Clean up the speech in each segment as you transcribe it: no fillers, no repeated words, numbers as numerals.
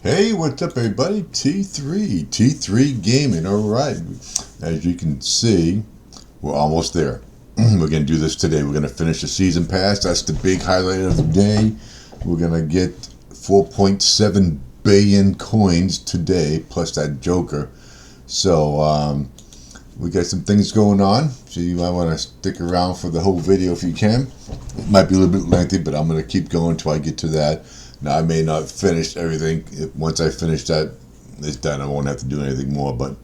Hey, what's up, everybody? T3 Gaming. All right. As you can see, we're almost there. We're going to do this today. We're going to finish the season pass. That's the big highlight of the day. We're going to get 4.7 billion coins today, plus that Joker. So, we got some things going on. So you might want to stick around for the whole video if you can. It might be a little bit lengthy, but I'm going to keep going until I get to that. Now, I may not finish everything. Once I finish that, it's done. I won't have to do anything more. But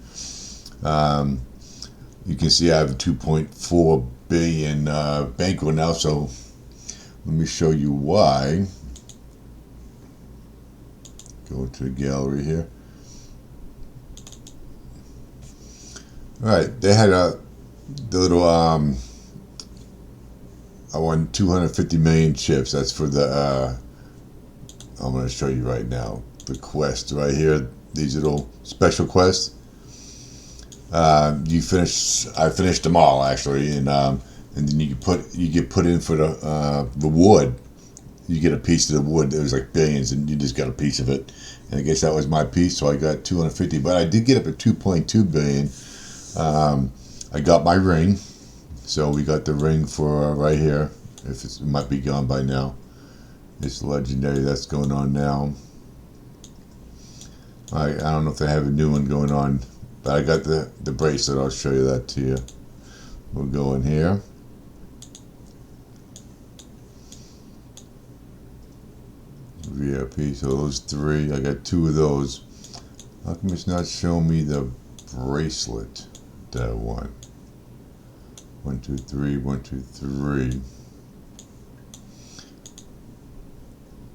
you can see I have 2.4 billion bankroll now. So let me show you why. Go to the gallery here. All right, they had the little I won 250 million chips. That's for the I'm going to show you right now the quest right here. These little special quests. I finished them all actually, and then you get put in for the wood. You get a piece of the wood. There was like billions, and you just got a piece of it. And I guess that was my piece, so I got 250. But I did get up at 2.2 billion. I got my ring, so we got the ring for right here. It might be gone by now. It's legendary. That's going on now. I don't know if they have a new one going on, but I got the bracelet. I'll show you that to you. We'll go in here. VIP. So those three. I got two of those. How come it's not showing me the bracelet that I won? 1, 2, 3. 1, 2, 3.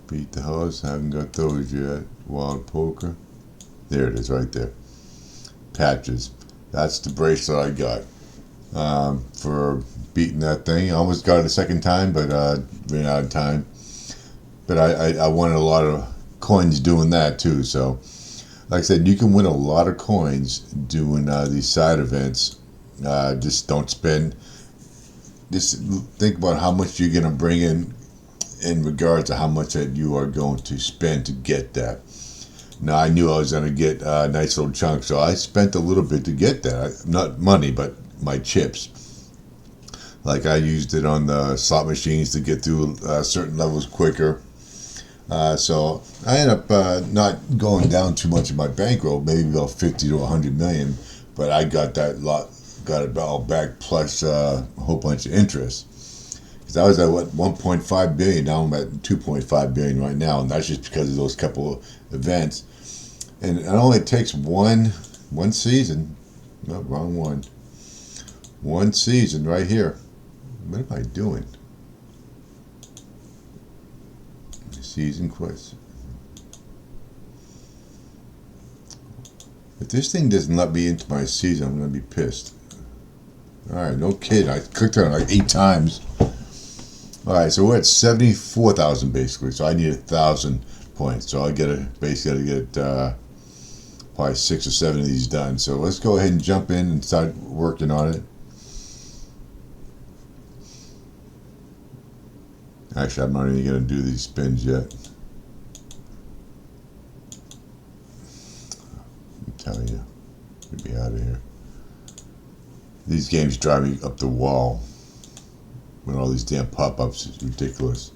Beat the house. I haven't got those yet. Wild poker. There it is, right there. Patches. That's the bracelet I got for beating that thing. I almost got it a second time, but ran out of time. But I won a lot of coins doing that too. So, like I said, you can win a lot of coins doing these side events. Just don't spend. Just think about how much you're gonna bring in regards to how much that you are going to spend to get that. Now, I knew I was going to get a nice little chunk, so I spent a little bit to get that. Not money, but my chips. Like, I used it on the slot machines to get through certain levels quicker. So I ended up not going down too much of my bankroll, maybe about 50 to 100 million, but I got it all back plus a whole bunch of interest. Because I was at 1.5 billion, now I'm at 2.5 billion right now, and that's just because of those couple of events. And it only takes one season. No, wrong one. One season right here. What am I doing? Season quest. If this thing doesn't let me into my season, I'm going to be pissed. Alright, no kidding. I clicked on it like 8 times. Alright, so we're at 74,000 basically. So I need 1,000 points. So I basically get probably 6 or 7 of these done. So let's go ahead and jump in and start working on it. Actually, I'm not even going to do these spins yet. I'm telling you, get me out of here. These games drive me up the wall. When all these damn pop-ups is ridiculous.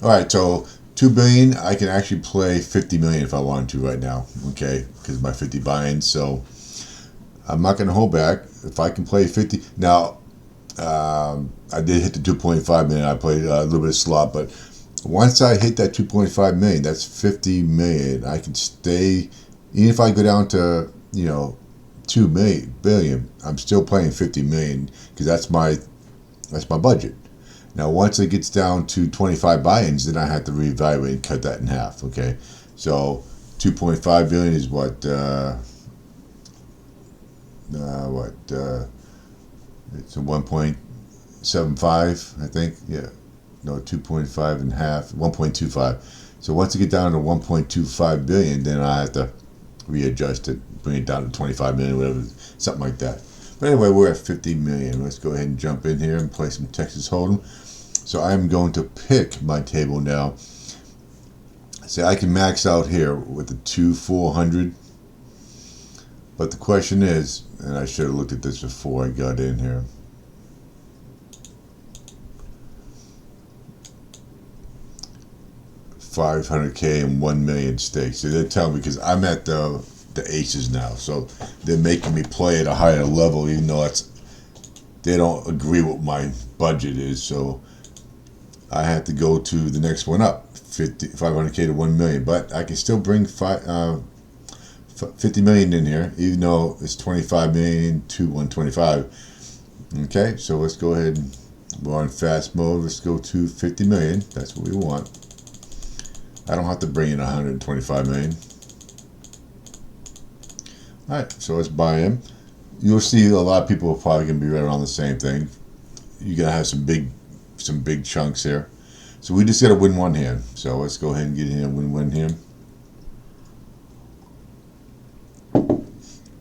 Alright, so 2 billion, I can actually play 50 million if I wanted to right now. Okay, because of my 50 buy-ins. So I'm not going to hold back. If I can play 50. Now, I did hit the 2.5 million. I played a little bit of slot, but once I hit that 2.5 million, that's 50 million. I can stay, even if I go down to, 2 billion, I'm still playing 50 million because that's my budget. Now, once it gets down to 25 buy-ins, then I have to reevaluate and cut that in half. Okay, so 2.5 billion is what? It's a 1.75, I think. Yeah, no, 2.5 and half, 1.25. So once it gets down to 1.25 billion, then I have to readjust it, bring it down to 25 million, whatever, something like that. But anyway, we're at 50 million. Let's go ahead and jump in here and play some Texas Hold'em. So I'm going to pick my table now. See, I can max out here with the 2-400, but the question is, and I should have looked at this before I got in here. $500K and 1 million stakes. So they're telling me, because I'm at the aces now, so they're making me play at a higher level, even though they don't agree with my budget is. So I have to go to the next one up, 500K to 1 million. But I can still bring 50 million in here, even though it's 25 million to 125. Okay, so let's go ahead and we're on fast mode. Let's go to 50 million. That's what we want. I don't have to bring in 125 million. Alright, so let's buy in. You'll see a lot of people are probably going to be right around the same thing. You're going to have some big chunks here. So we just got to win one hand. So let's go ahead and get in and win one hand.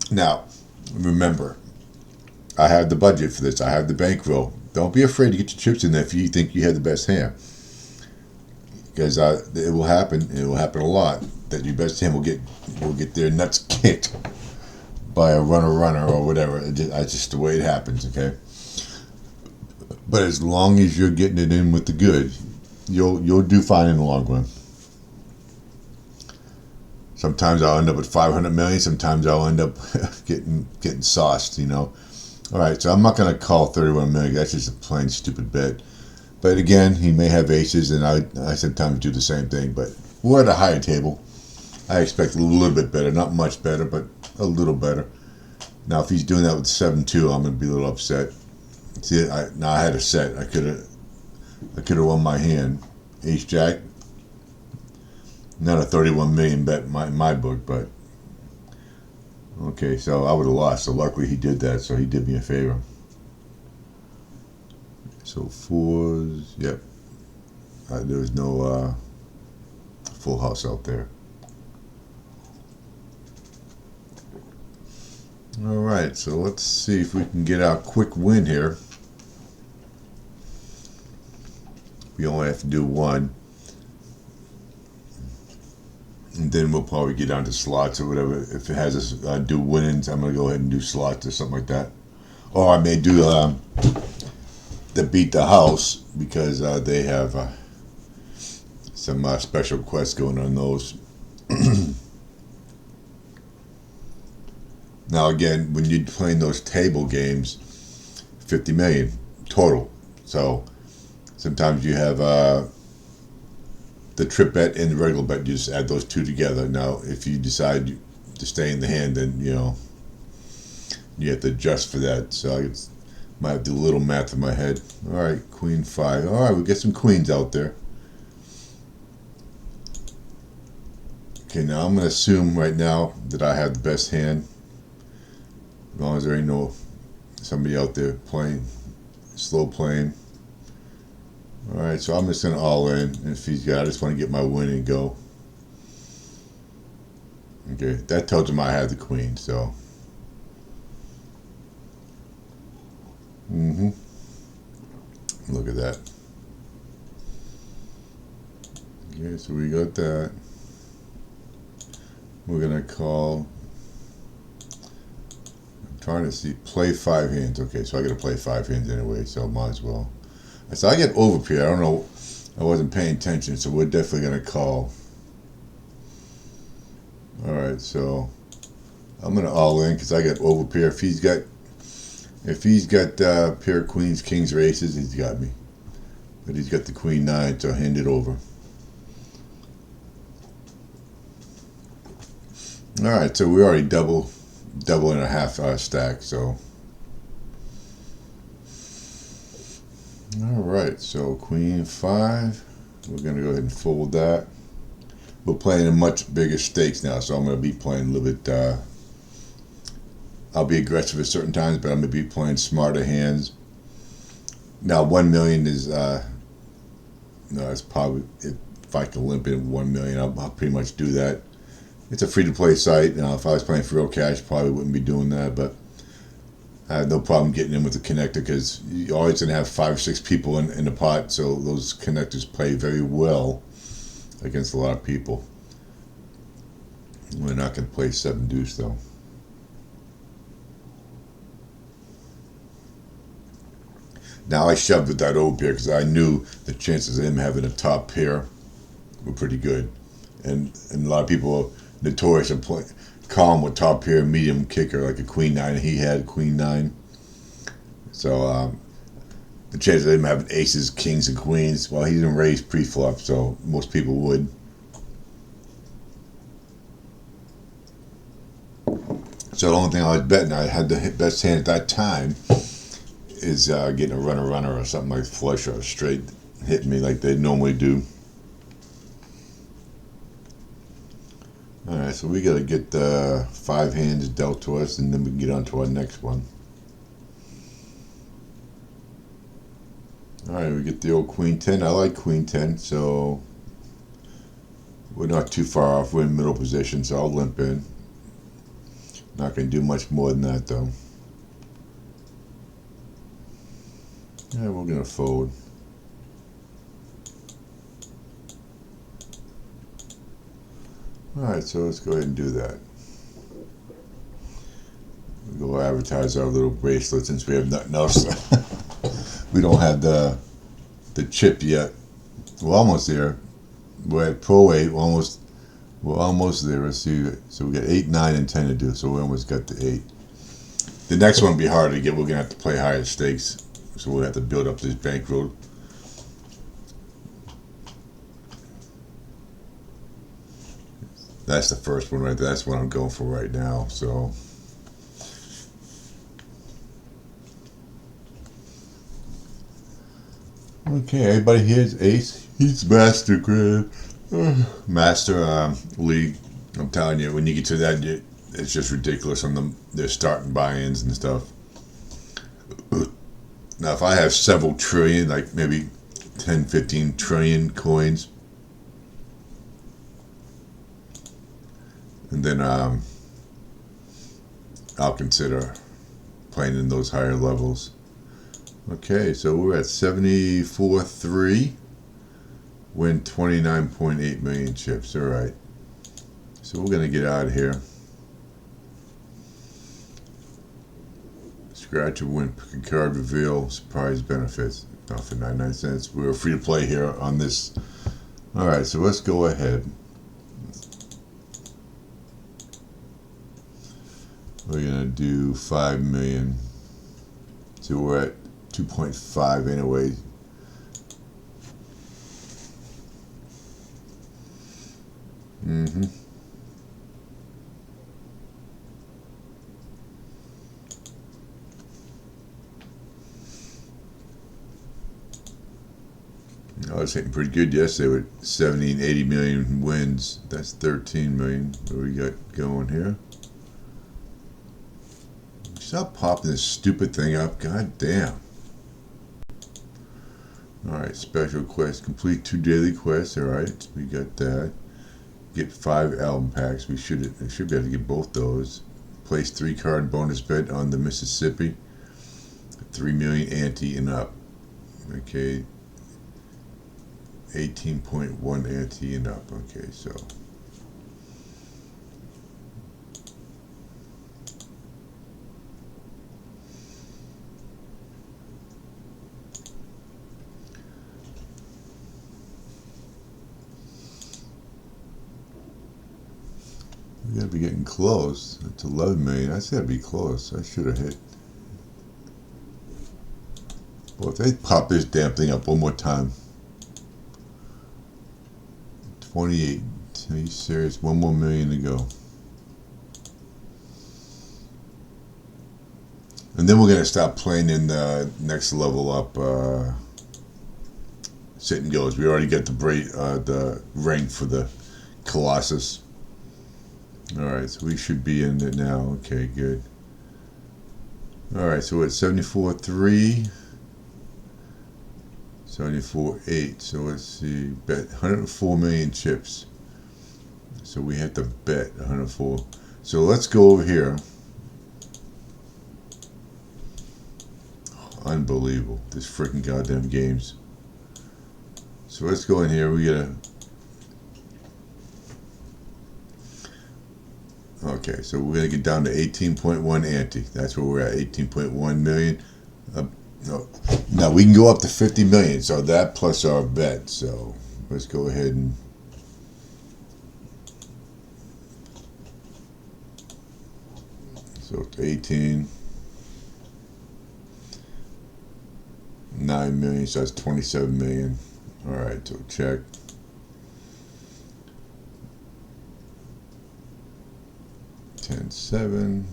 Now, remember, I have the budget for this. I have the bankroll. Don't be afraid to get your chips in there if you think you have the best hand. Because it will happen. It will happen a lot that your best hand will get their nuts kicked by a runner or whatever. That's just the way it happens. Okay. But as long as you're getting it in with the good, you'll do fine in the long run. Sometimes I'll end up with 500 million. Sometimes I'll end up getting sauced. You know. All right. So I'm not gonna call 31 million. That's just a plain stupid bet. But again, he may have aces, and I sometimes do the same thing. But we're at a higher table. I expect a little bit better, not much better, but a little better. Now, if he's doing that with 7-2, I'm going to be a little upset. See, now I had a set. I could have won my hand. Ace Jack. Not a 31 million bet in my book, but okay. So I would have lost. So luckily he did that. So he did me a favor. So fours, yep. There was no full house out there. All right, so let's see if we can get our quick win here. We only have to do one. And then we'll probably get down to slots or whatever. If it has us do winnings, I'm going to go ahead and do slots or something like that. Or I may do the beat the house, because they have some special quests going on those. Now again, when you're playing those table games, 50 million total. So sometimes you have the trip bet and the regular bet. You just add those two together. Now if you decide to stay in the hand, then you have to adjust for that. So I might have to do a little math in my head. All right, queen 5. All right, we get some queens out there. Okay, now I'm going to assume right now that I have the best hand. As long as there ain't no somebody out there playing, slow playing. All right, so I'm just going to all in. And if he's got, I just want to get my win and go. Okay, that tells him I have the queen, so. Look at that. Okay, so we got that. We're gonna call. I'm trying to see, play 5 hands. Okay, so I gotta play 5 hands anyway, so might as well. So I get over here. I don't know. I wasn't paying attention, so we're definitely gonna call. All right, so I'm gonna all in because I got over pair. If he's got pair of queens, kings, or aces, he's got me. But he's got the queen 9, so I'll hand it over. All right, so we already double and a half stack. So, all right, so queen 5. We're gonna go ahead and fold that. We're playing in much bigger stakes now, so I'm gonna be playing a little bit. I'll be aggressive at certain times, but I'm gonna be playing smarter hands. Now 1 million is no, it's probably, if I can limp in 1 million, I'll pretty much do that. It's a free-to-play site. Now, if I was playing for real cash, probably wouldn't be doing that, but I have no problem getting in with the connector because you're always going to have 5 or 6 people in the pot, so those connectors play very well against a lot of people. We're not going to play 7 deuce though. Now I shoved with that old pair because I knew the chances of him having a top pair were pretty good, and a lot of people are notorious for calling with top pair medium kicker like a queen nine. He had queen nine, so the chances of him having aces, kings, and queens. Well, he didn't raise pre-flop, so most people would. So the only thing I was betting, I had the best hand at that time, is getting a runner or something like flush or straight hitting me like they normally do. Alright, so we got to get the 5 hands dealt to us, and then we can get on to our next one. Alright, we get the old queen 10. I like queen 10, so we're not too far off. We're in middle position, so I'll limp in. Not going to do much more than that, though. Yeah, we're going to fold. Alright, so let's go ahead and do that. We'll go advertise our little bracelet since we have nothing else. We don't have the chip yet. We're almost there. We're at Pro 8. We're almost there. Let's see. So we got 8, 9, and 10 to do. So we almost got the 8. The next one will be harder to get. We're going to have to play higher stakes. So we'll have to build up this bankroll. That's the first one right there. That's what I'm going for right now. So okay, everybody here's ace. He's master grade. Master league. I'm telling you, when you get to that, it's just ridiculous on their starting buy-ins and stuff. Now, if I have several trillion, like maybe 10, 15 trillion coins, and then I'll consider playing in those higher levels. Okay, so we're at 74.3. Win 29.8 million chips. All right. So we're gonna get out of here. Scratch and win card reveal. Surprise benefits. Not for 99 cents. We're free to play here on this. All right. So let's go ahead. We're gonna do 5 million. So we're at 2.5 anyway. I was hitting pretty good yesterday with 70 and 80 million wins. That's 13 million. What we got going here? Stop popping this stupid thing up. God damn. Alright, special quest. Complete 2 daily quests. Alright, we got that. Get 5 album packs. We should be able to get both those. Place 3 card bonus bet on the Mississippi. 3 million ante and up. Okay. 18.1 ante and up. Okay, so we gotta be getting close. It's 11 million. That's gotta be close. I should have hit. Well, if they pop this damn thing up one more time. 28. Are you serious? 1 more million to go. And then we're going to stop playing in the next level up sit-n-gos. We already got the ring for the Colossus. Alright, so we should be in it now. Okay, good. Alright, so we're at 74.3. 74.8. So let's see. Bet 104 million chips. So we have to bet 104. So let's go over here. Unbelievable. This freaking goddamn games. So let's go in here. We gotta Okay, so we're gonna get down to 18.1 ante. That's where we're at, 18.1 million. No, now we can go up to 50 million. So that plus our bet. So let's go ahead and. So it's 18, 9 million. So that's 27 million. All right, so check. $10.7.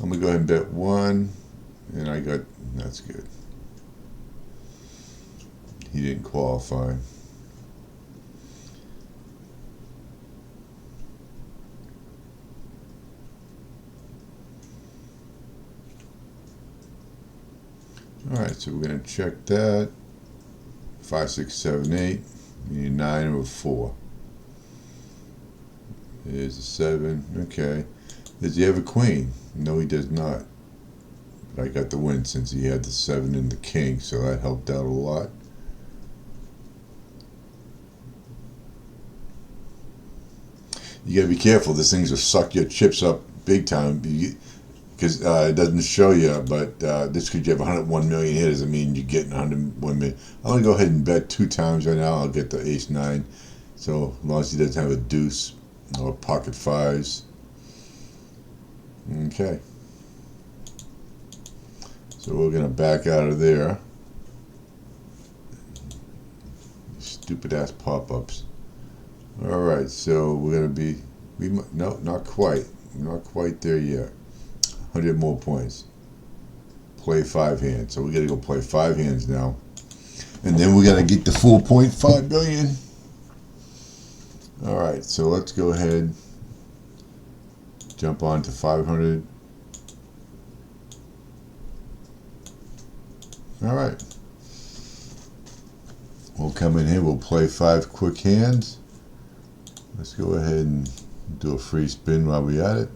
I'm gonna go ahead and bet one, and I got, that's good. He didn't qualify. All right, so we're gonna check that. 5, 6, 7, 8. You need 9 or 4. There's a 7. Okay. Does he have a queen? No, he does not. But I got the win since he had the 7 and the king, so that helped out a lot. You gotta be careful. These things will suck your chips up big time. Because it doesn't show you, but just because you have 101 million here doesn't mean you're getting 101 million. I'm going to go ahead and bet 2 times right now. I'll get the ace-9. So as long as he doesn't have a deuce or pocket 5s. Okay. So we're going to back out of there. Stupid ass pop-ups. Alright, so we're going to be... no, not quite. Not quite there yet. 100 more points. Play 5 hands. So we got to go play 5 hands now. And then we got to get the 4.5 billion. Alright, so let's go ahead. Jump on to 500. Alright. We'll come in here. We'll play 5 quick hands. Let's go ahead and do a free spin while we're at it.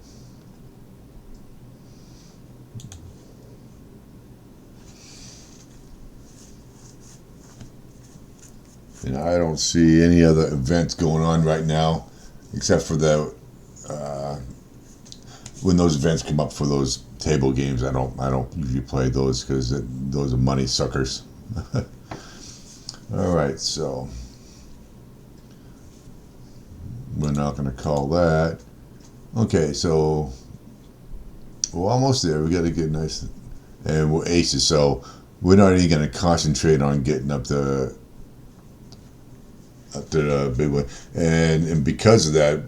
And I don't see any other events going on right now, except for the when those events come up for those table games. I don't usually play those because those are money suckers. All right, so we're not going to call that. Okay, so we're almost there. We got to get nice, and we're aces, so we're not even going to concentrate on getting up to the big one, and because of that,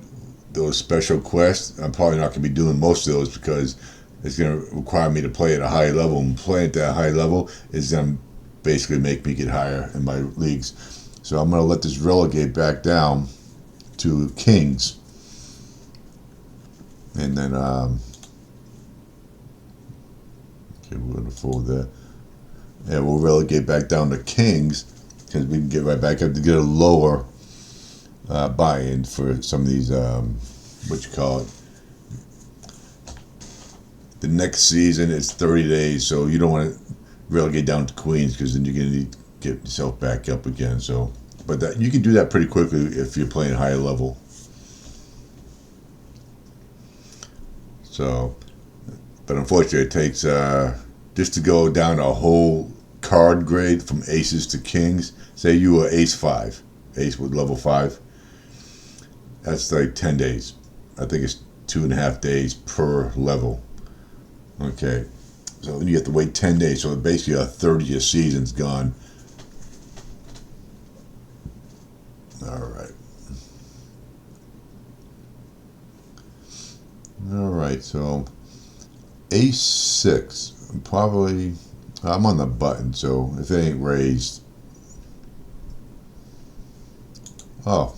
those special quests, I'm probably not going to be doing most of those because it's going to require me to play at a high level, and playing at that high level is going to basically make me get higher in my leagues. So I'm going to let this relegate back down to kings, and then okay, we're going to fold that, and we'll relegate back down to kings because we can get right back up to get a lower buy-in for some of these, what you call it. The next season is 30 days, so you don't want to relegate down to queens because then you're going to need to get yourself back up again. So, but that you can do that pretty quickly if you're playing higher level. So, but unfortunately, it takes just to go down a whole card grade from aces to kings. Say you were ace 5, ace with level 5. That's like 10 days. I think it's 2.5 days per level. Okay, so then you have to wait 10 days. So basically, a third of your season's gone. All right. All right. So ace 6. Probably. I'm on the button, so if it ain't raised. Oh,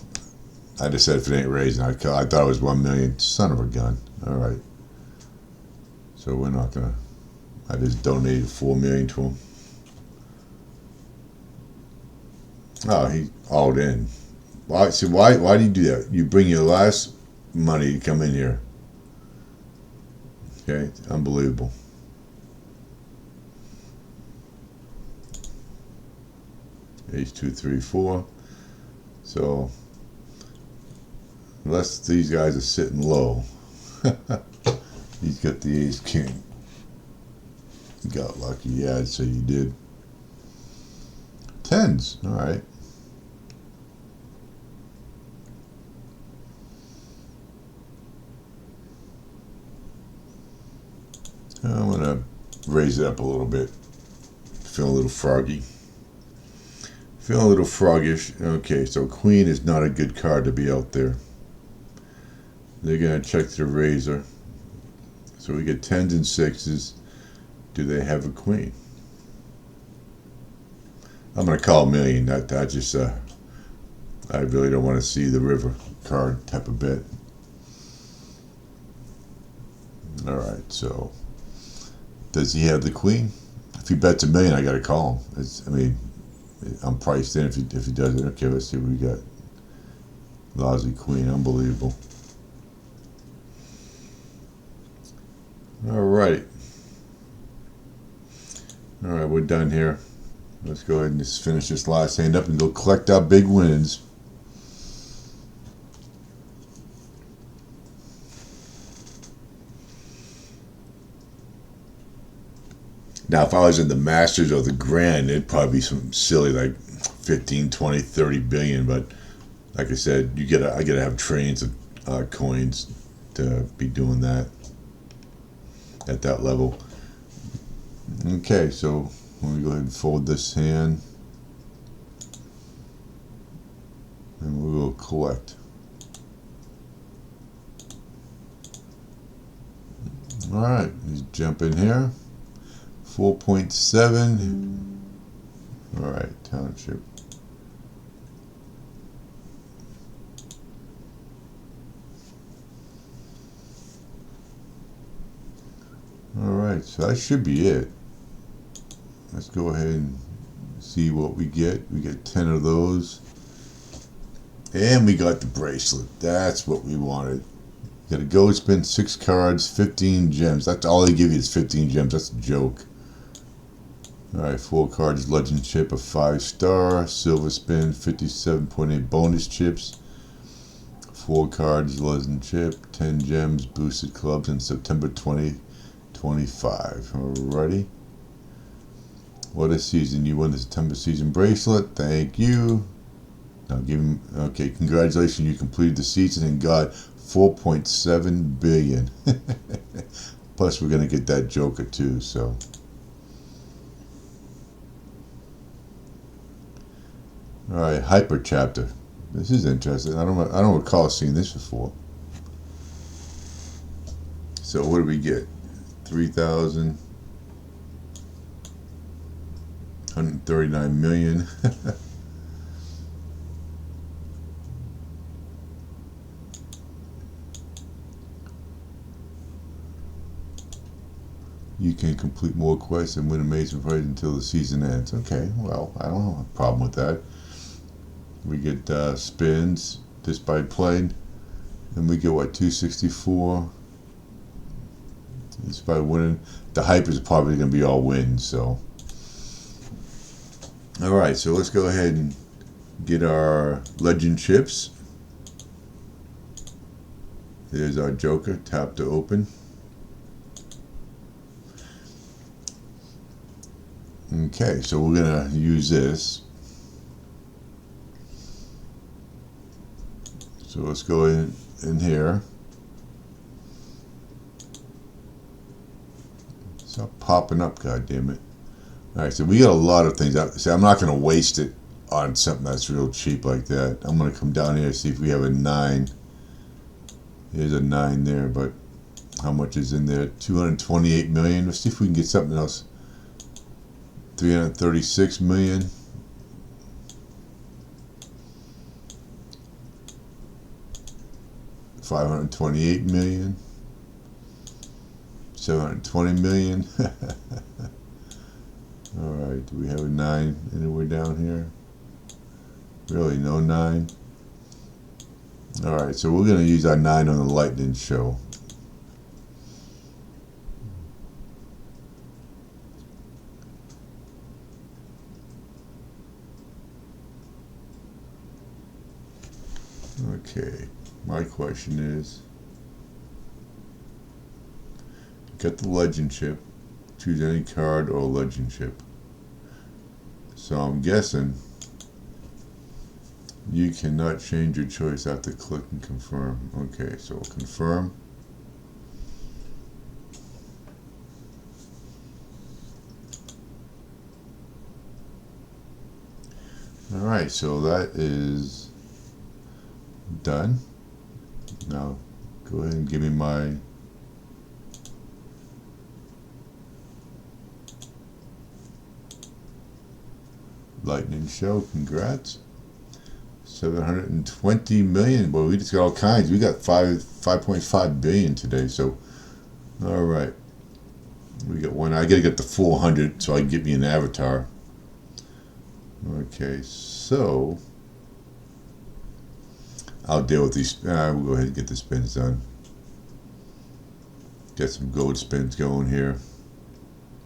I just said if it ain't raised, and I thought it was 1 million. Son of a gun. All right. So we're not gonna. I just donated 4 million to him. Oh, he all in. Why? So why do you do that? You bring your last money to come in here. Okay, unbelievable. Ace 2, 3, 4. So Unless these guys are sitting low. He's got the ace king. You got lucky. Yeah, I'd say you did. Tens. All right. I'm going to raise it up a little bit. Feel a little froggy. Feel a little froggish. Okay, so queen is not a good card to be out there. They're going to check the razor. So we get tens and sixes. Do they have a queen? I'm going to call a million. That just, I really don't want to see the river card type of bet. All right, so does he have the queen? If he bets a million, I got to call him. I mean, I'm priced in if he does it. Okay, let's see what we got. Lousy queen, unbelievable. All right, we're done here. Let's go ahead and just finish this last hand up and go collect our big wins. Now, if I was in the Masters or the Grand, it'd probably be some silly like 15, 20, 30 billion. But like I said, I gotta have trains of coins to be doing that at that level. Okay, so let me go ahead and fold this hand, and we will collect. All right, let's jump in here. 4.7. All right, township. All right, so that should be it. Let's go ahead and see what we get. We get 10 of those. And we got the bracelet. That's what we wanted. You gotta go spend 6 cards, 15 gems. That's all they give you is 15 gems. That's a joke. Alright, 4 cards, legend chip, a 5-star, silver spin, 57.8 bonus chips. 4 cards, legend chip, 10 gems, boosted clubs in September 2025. Alrighty. What a season. You won the September season bracelet. Thank you. Now give him, okay, congratulations. You completed the season and got 4.7 billion. Plus we're going to get that Joker too, so. Alright, Hyper Chapter. This is interesting. I don't recall seeing this before. So what do we get? 3,000. 139 million. You can complete more quests and win amazing prizes until the season ends. Okay, well, I don't have a problem with that. We get spins just by playing, and we get what, 264 just by winning. The hype is probably going to be all wins. So, all right, so let's go ahead and get our legend chips. There's our Joker. Tap to open. Okay, so we're gonna use this. So let's go in here. Stop popping up, goddammit. Alright, so we got a lot of things. See, I'm not gonna waste it on something that's real cheap like that. I'm gonna come down here and see if we have a 9. There's a 9 there, but how much is in there? 228 million. Let's see if we can get something else. 336 million. $528 million. 720 million. Alright, do we have a 9 anywhere down here? Really, no 9? Alright, so we're going to use our 9 on the lightning show. Okay, my question is, get the legend chip, choose any card or legend chip. So I'm guessing you cannot change your choice after clicking confirm. Okay, so confirm. Alright, so that is done. Now go ahead and give me my lightning show. Congrats. 720 million. Well, we just got all kinds. We got 5.5 billion today. So all right, we got one. I gotta get the 400 so I can get me an avatar. Okay, so I'll deal with these. We'll go ahead and get the spins done. Get some gold spins going here.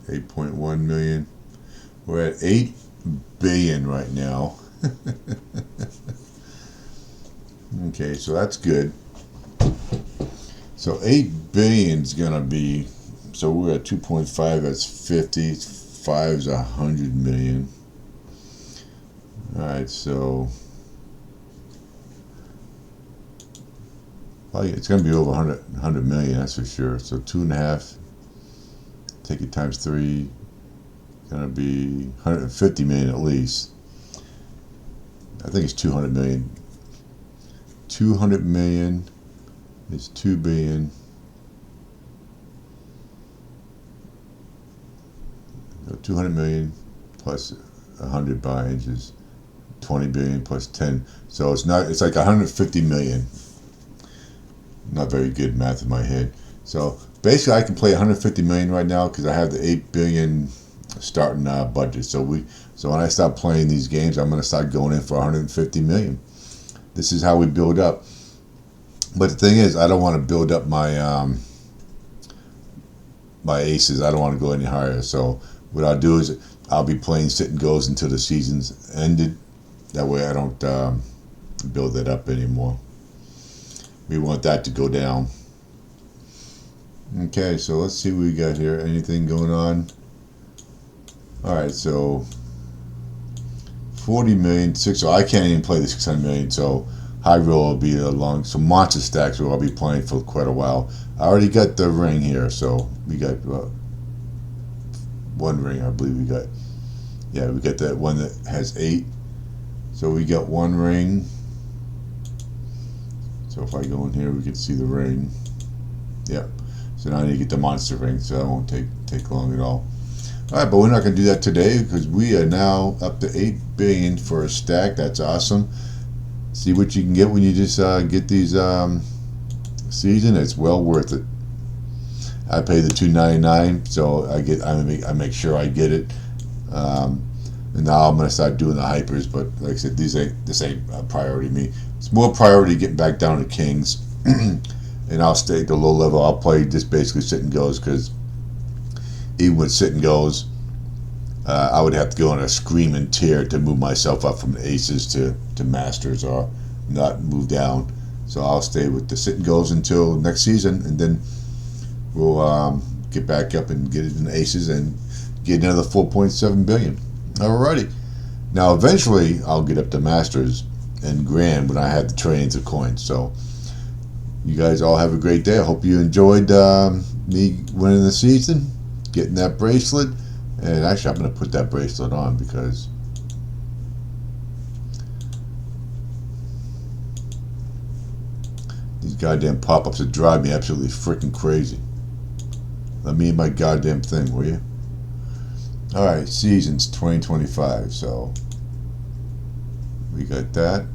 8.1 million. We're at 8 billion right now. Okay, so that's good. So 8 billion is gonna be. So we're at 2.5. That's 50. 5 is 100 million. All right, so it's going to be over 100 million, that's for sure. So 2.5, take it times 3, going to be 150 million at least. I think it's 200 million. 200 million is 2 billion. 200 million plus 100 buy-ins is 20 billion plus 10. So it's like 150 million. Not very good math in my head. So basically I can play 150 million right now because I have the 8 billion starting budget. So when I start playing these games, I'm going to start going in for 150 million. This is how we build up. But the thing is, I don't want to build up my my aces. I don't want to go any higher. So what I'll do is I'll be playing sit-n-gos until the season's ended. That way I don't build that up anymore. We want that to go down. Okay, so let's see what we got here. Anything going on? Alright, so 40 million, so I can't even play the 600 million, so high roll will be along. So monster stacks will I'll be playing for quite a while. I already got the ring here, so we got one ring, I believe we got. Yeah, we got that one that has 8. So we got one ring. So if I go in here, we can see the ring. Yep. So now I need to get the monster ring, so that won't take long at all. Alright, but we're not going to do that today because we are now up to 8 billion for a stack. That's awesome. See what you can get when you just get these season. It's well worth it. I pay the $2.99, so I make sure I get it. And now I'm gonna start doing the hypers, but like I said, this ain't a priority to me. It's more priority getting back down to kings, and I'll stay at the low level. I'll play just basically sit-n-gos because even with sit-n-gos, I would have to go on a screaming tear to move myself up from the aces to masters or not move down. So I'll stay with the sit-n-gos until next season, and then we'll get back up and get it in the aces and get another 4.7 billion. Alrighty. Now eventually I'll get up to masters and grand when I have the trillions of coins. So you guys all have a great day. I hope you enjoyed me winning the season, getting that bracelet. And actually I'm going to put that bracelet on because these goddamn pop-ups that drive me absolutely freaking crazy. Let me in my goddamn thing, will you? Alright, seasons 2025, so we got that.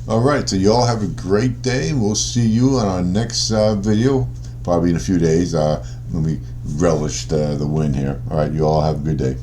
Alright, so you all have a great day. We'll see you on our next video, probably in a few days, when we relish the win here. Alright, you all have a good day.